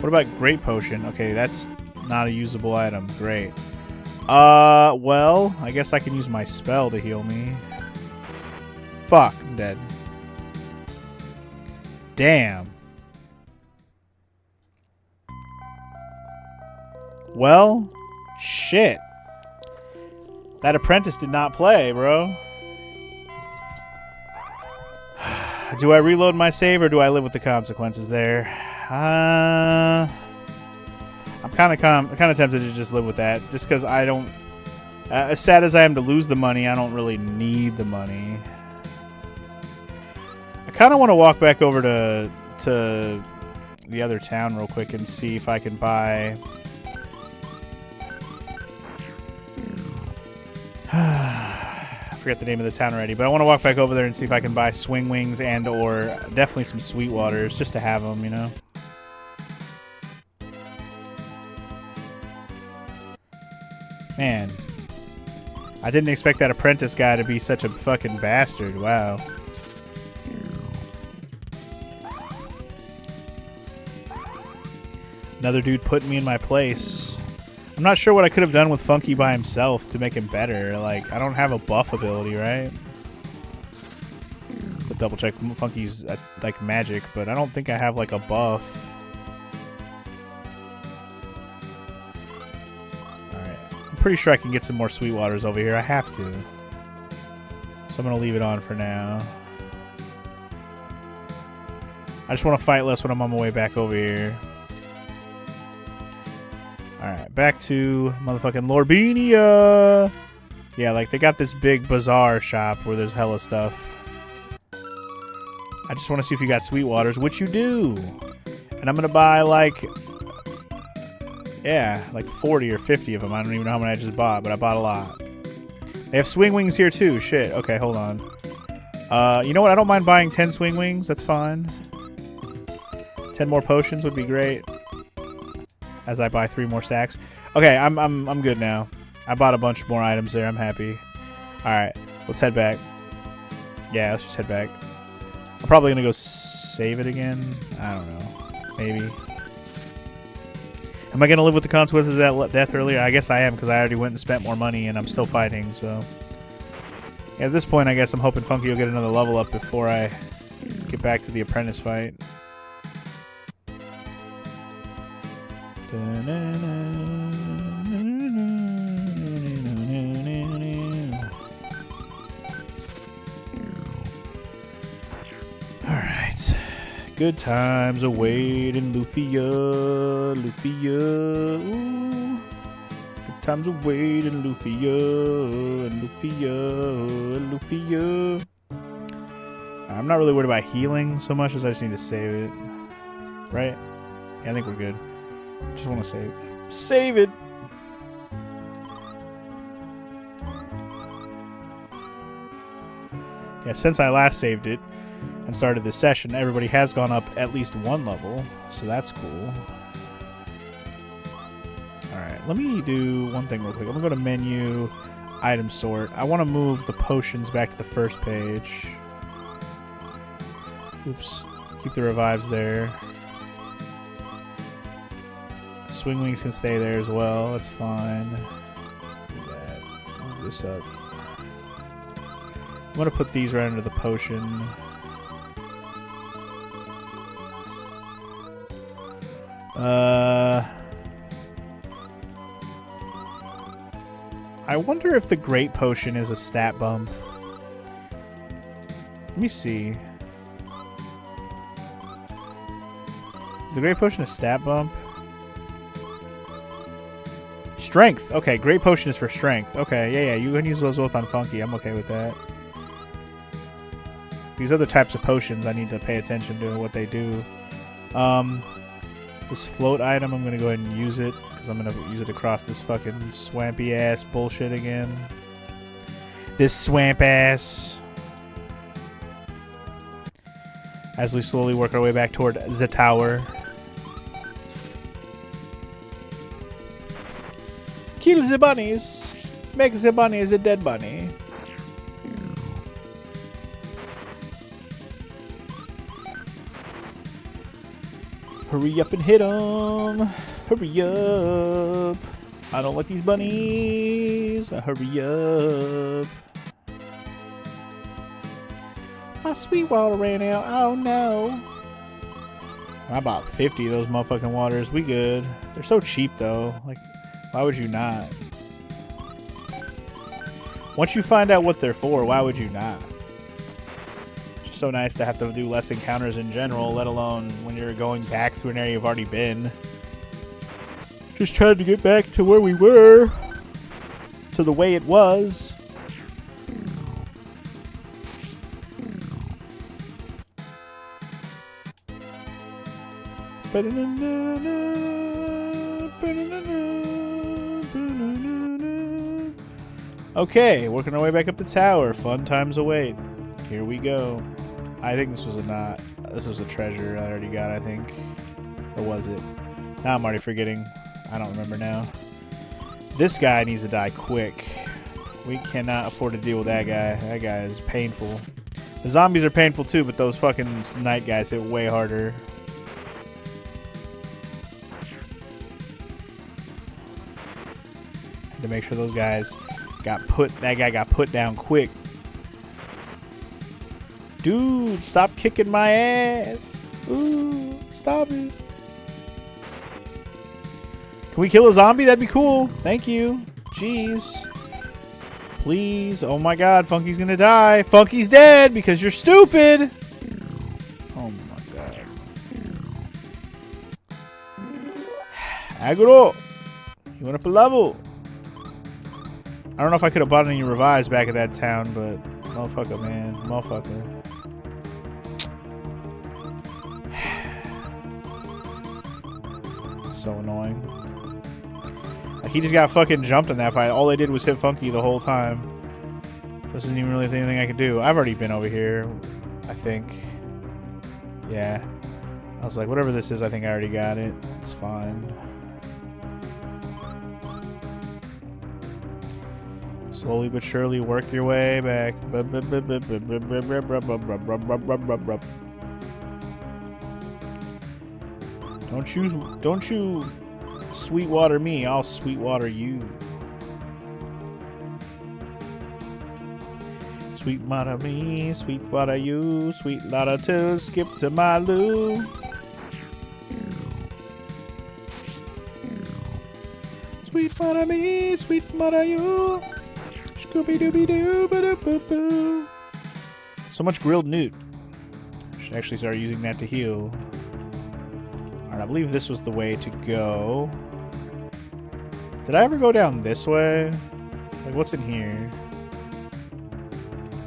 What about great potion? Okay, that's not a usable item. Great. Well, I guess I can use my spell to heal me. Fuck, I'm dead. Damn. Well, shit. That apprentice did not play, bro. Do I reload my save or do I live with the consequences there? I'm kind of tempted to just live with that, just because I don't. As sad as I am to lose the money, I don't really need the money. I kind of want to walk back over to the other town real quick and see if I can buy. I forget the name of the town already, but I want to walk back over there and see if I can buy swing wings and or definitely some sweet waters just to have them, you know. Man, I didn't expect that apprentice guy to be such a fucking bastard. Wow. Another dude putting me in my place. I'm not sure what I could have done with Funky by himself to make him better. Like, I don't have a buff ability, right? To double check Funky's like magic, but I don't think I have like a buff. Alright. I'm pretty sure I can get some more Sweetwaters over here. I have to. So I'm going to leave it on for now. I just want to fight less when I'm on my way back over here. Alright, back to motherfucking Lorbinia! Yeah, like, they got this big bazaar shop where there's hella stuff. I just want to see if you got Sweetwaters, which you do! And I'm gonna buy, like... yeah, like 40 or 50 of them. I don't even know how many I just bought, but I bought a lot. They have swing wings here, too. Shit. Okay, hold on. You know what? I don't mind buying 10 swing wings. That's fine. 10 more potions would be great. As I buy 3 more stacks. Okay, I'm good now. I bought a bunch more items there. I'm happy. Alright, let's head back. Yeah, let's just head back. I'm probably gonna go save it again. I don't know. Maybe. Am I gonna live with the consequences of that death earlier? I guess I am, because I already went and spent more money and I'm still fighting, so... yeah, at this point, I guess I'm hoping Funky will get another level up before I get back to the apprentice fight. Alright. Good times await in Lufia. Lufia. Ooh. Good times await in Lufia. And Lufia. And Lufia. I'm not really worried about healing so much as I just need to save it. Right? Yeah, I think we're good. Just want to save. Save it! Yeah, since I last saved it and started this session, everybody has gone up at least 1 level, so that's cool. Alright, let me do one thing real quick. I'm going to go to menu, item sort. I want to move the potions back to the first page. Oops. Keep the revives there. Swing wings can stay there as well. That's fine. Do that. Move this up. I'm gonna put these right under the potion. I wonder if the Great Potion is a stat bump. Let me see. Is the Great Potion a stat bump? Strength. Okay, Great Potion is for strength. Okay, yeah, you can use those both on Funky. I'm okay with that. These other types of potions, I need to pay attention to what they do. This float item, I'm going to go ahead and use it, because I'm going to use it across this fucking swampy-ass bullshit again. This swamp-ass. As we slowly work our way back toward the tower. Kill the bunnies. Make the bunnies a dead bunny. Hurry up and hit them. Hurry up. I don't like these bunnies. Hurry up. My Sweetwater ran out. Oh no. I bought 50 of those motherfucking waters. We good. They're so cheap though. Like, why would you not? Once you find out what they're for, why would you not? It's just so nice to have to do less encounters in general, let alone when you're going back through an area you've already been. Just trying to get back to where we were. To the way it was. Okay, working our way back up the tower. Fun times await. Here we go. I think this was this was a treasure I already got, I think. Or was it? Now I'm already forgetting. I don't remember now. This guy needs to die quick. We cannot afford to deal with that guy. That guy is painful. The zombies are painful too, but those fucking night guys hit way harder. to make sure those guys that guy got put down quick. Dude, stop kicking my ass. Ooh, stop it. Can we kill a zombie? That'd be cool. Thank you. Jeez. Please. Oh my god, Funky's gonna die. Funky's dead because you're stupid. Oh my god. Aguro. You went up a level. I don't know if I could have bought any revives back at that town, but motherfucker, man. Motherfucker. It's so annoying. Like, he just got fucking jumped in that fight. All they did was hit Funky the whole time. There wasn't even really anything I could do. I've already been over here, I think. Yeah. I was like, whatever this is, I think I already got it. It's fine. Slowly but surely work your way back. Don't you sweetwater me, I'll sweetwater you. Sweetwater me, sweetwater you, sweet lotta too, skip to my loo. Sweetwater me, sweetwater you. Scooby-Dooby-Doo-ba-doo-boo-boo. So much grilled newt. Should actually start using that to heal. Alright, I believe this was the way to go. Did I ever go down this way? Like, what's in here?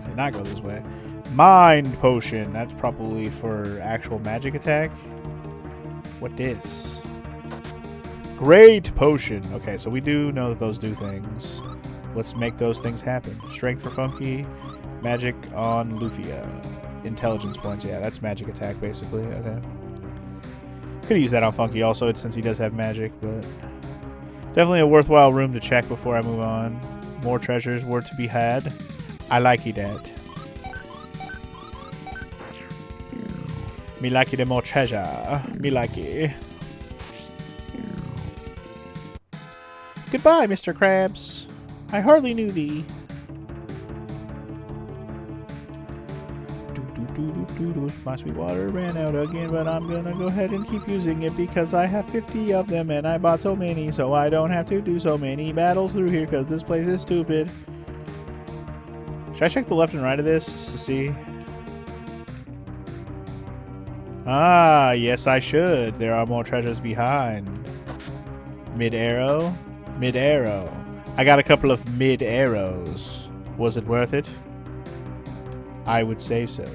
I did not go this way. Mind potion. That's probably for actual magic attack. What this? Great potion. Okay, so we do know that those do things. Let's make those things happen. Strength for Funky. Magic on Lufia. Intelligence points. Yeah, that's magic attack, basically. Okay. Could use that on Funky also, since he does have magic, but definitely a worthwhile room to check before I move on. More treasures were to be had. I like that. Me like the more treasure. Me like it. Goodbye, Mr. Krabs. I hardly knew thee. My sweet water ran out again, but I'm gonna go ahead and keep using it because I have 50 of them and I bought so many, so I don't have to do so many battles through here because this place is stupid. Should I check the left and right of this just to see? Ah, yes I should. There are more treasures behind. Mid-arrow? Mid-arrow. I got a couple of mid-arrows. Was it worth it? I would say so.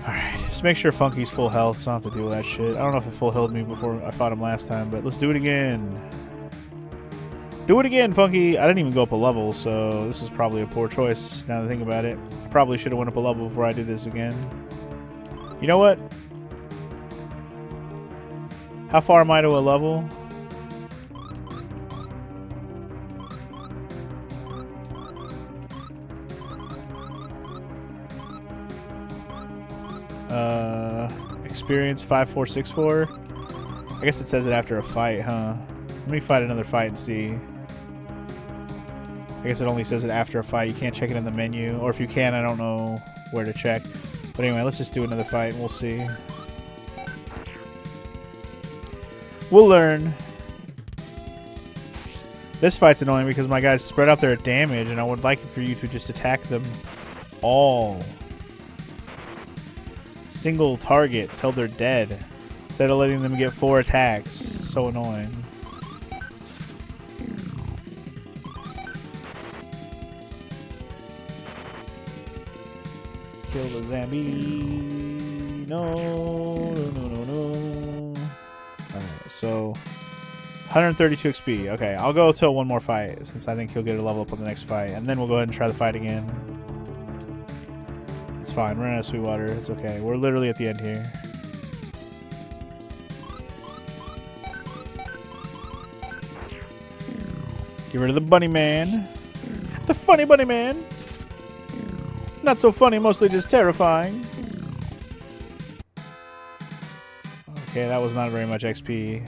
Alright, just make sure Funky's full health so I don't have to deal with that shit. I don't know if it full healed me before I fought him last time, but let's do it again. Do it again, Funky! I didn't even go up a level, so this is probably a poor choice now that I think about it. I probably should have went up a level before I did this again. You know what? How far am I to a level? Experience 5464. I guess it says it after a fight, huh? Let me fight another fight and see. I guess it only says it after a fight. You can't check it in the menu. Or if you can, I don't know where to check. But anyway, let's just do another fight and we'll see. We'll learn. This fight's annoying because my guys spread out their damage and I would like for you to just attack them all. Single target till they're dead. Instead of letting them get 4 attacks. So annoying. Kill the zombie. No, no, no, no. Alright, so 132 XP. Okay, I'll go till one more fight since I think he'll get a level up on the next fight. And then we'll go ahead and try the fight again. It's fine. We're out of Sweetwater. It's okay. We're literally at the end here. Get rid of the bunny man. The funny bunny man. Not so funny, mostly just terrifying. Okay, that was not very much XP.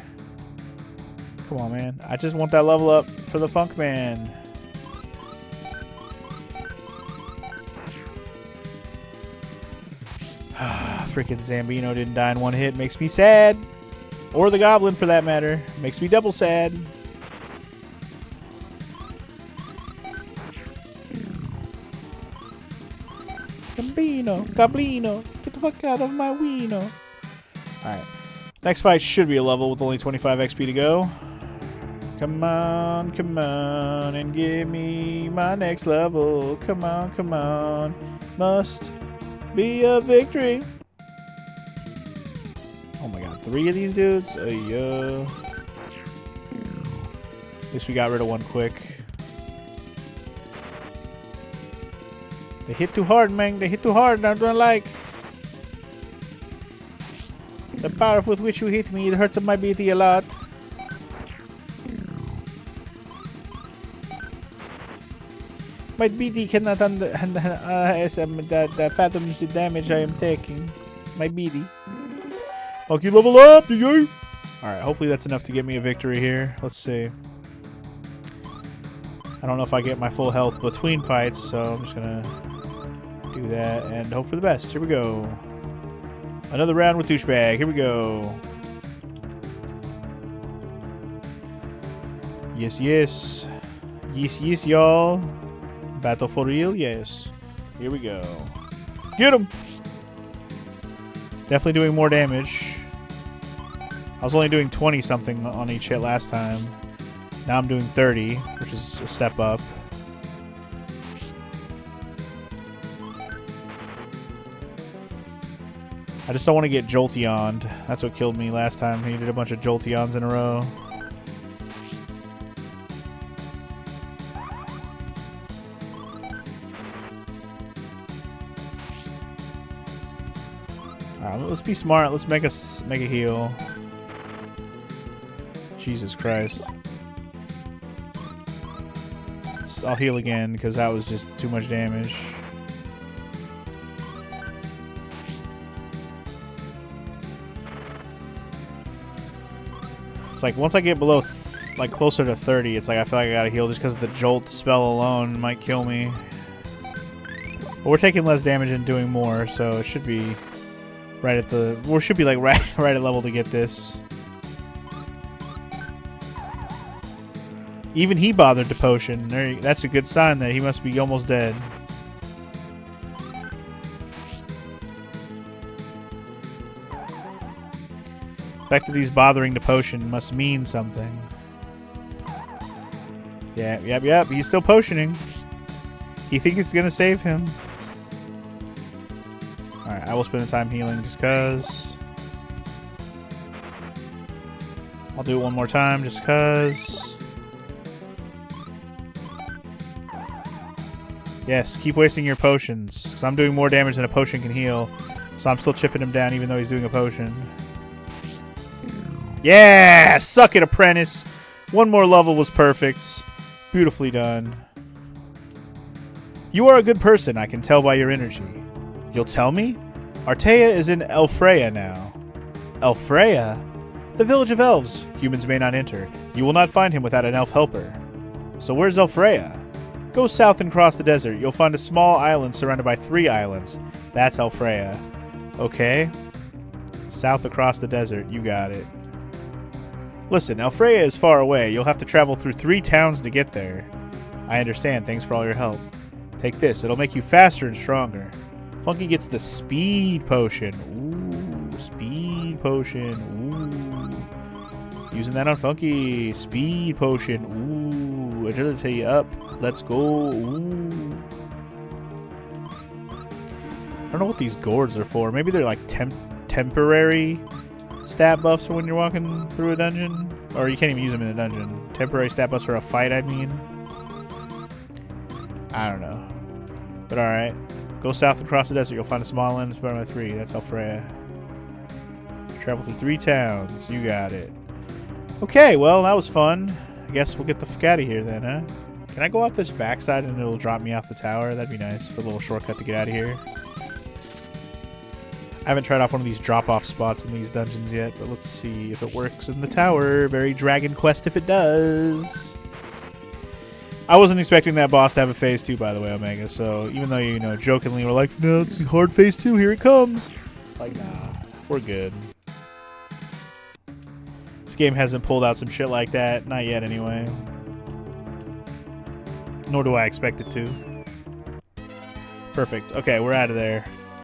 Come on, man. I just want that level up for the Funk Man. Freaking Zambino didn't die in one hit. Makes me sad. Or the Goblin, for that matter. Makes me double sad. Goblino, get the fuck out of my wiener. Alright. Next fight should be a level with only 25 XP to go. Come on, and give me my next level. Come on. Must be a victory. Oh my god, 3 of these dudes? At least we got rid of one quick. They hit too hard, man. They hit too hard. I don't like the power with which you hit me. It hurts my BT a lot. My BT cannot that fathoms the damage I am taking. My BT. Okay, level up, yay! Alright, hopefully that's enough to get me a victory here. Let's see. I don't know if I get my full health between fights, so I'm just gonna do that and hope for the best. Here we go. Another round with Douchebag. Here we go. Yes, yes. Yes, yes, y'all. Battle for real? Yes. Here we go. Get him! Definitely doing more damage. I was only doing 20-something on each hit last time. Now I'm doing 30, which is a step up. I just don't want to get Jolteoned. That's what killed me last time. He did a bunch of Jolteons in a row. Alright, let's be smart. Let's make a heal. Jesus Christ. I'll heal again because that was just too much damage. It's like once I get below like closer to 30, it's like I feel like I gotta heal just because the Jolt spell alone might kill me. But we're taking less damage and doing more, so it should be right at the... We should be like right at level to get this. Even he bothered to potion. That's a good sign that he must be almost dead. The fact that he's bothering to potion must mean something. Yeah, yep. He's still potioning. He thinks it's gonna save him. Alright, I will spend the time healing just cause. I'll do it one more time just cause. Yes, keep wasting your potions. Because I'm doing more damage than a potion can heal. So I'm still chipping him down even though he's doing a potion. Yeah! Suck it, Apprentice! One more level was perfect. Beautifully done. You are a good person, I can tell by your energy. You'll tell me? Artea is in Elfreya now. Elfreya? The village of elves. Humans may not enter. You will not find him without an elf helper. So where's Elfreya? Go south and cross the desert. You'll find a small island surrounded by 3 islands. That's Elfreya. Okay. South across the desert. You got it. Listen, Elfreya is far away. You'll have to travel through 3 towns to get there. I understand. Thanks for all your help. Take this. It'll make you faster and stronger. Funky gets the speed potion. Ooh, speed potion. Ooh. Using that on Funky. Speed potion. Ooh, agility up. Let's go. Ooh. I don't know what these gourds are for. Maybe they're like temporary stat buffs for when you're walking through a dungeon. Or you can't even use them in a dungeon. Temporary stat buffs for a fight, I mean. I don't know. But alright. Go south across the desert. You'll find a small island surrounded by 3. That's Elfreya. Travel through 3 towns. You got it. Okay, well, that was fun. I guess we'll get the fuck out of here then, huh? Can I go off this backside and it'll drop me off the tower? That'd be nice for a little shortcut to get out of here. I haven't tried off one of these drop-off spots in these dungeons yet, but let's see if it works in the tower. Very Dragon Quest if it does. I wasn't expecting that boss to have a phase 2, by the way, Omega, so even though, you know, jokingly we're like, no, it's hard phase 2, here it comes. Like, nah, we're good. This game hasn't pulled out some shit like that. Not yet, anyway. Nor do I expect it to. Perfect. Okay, we're out of there.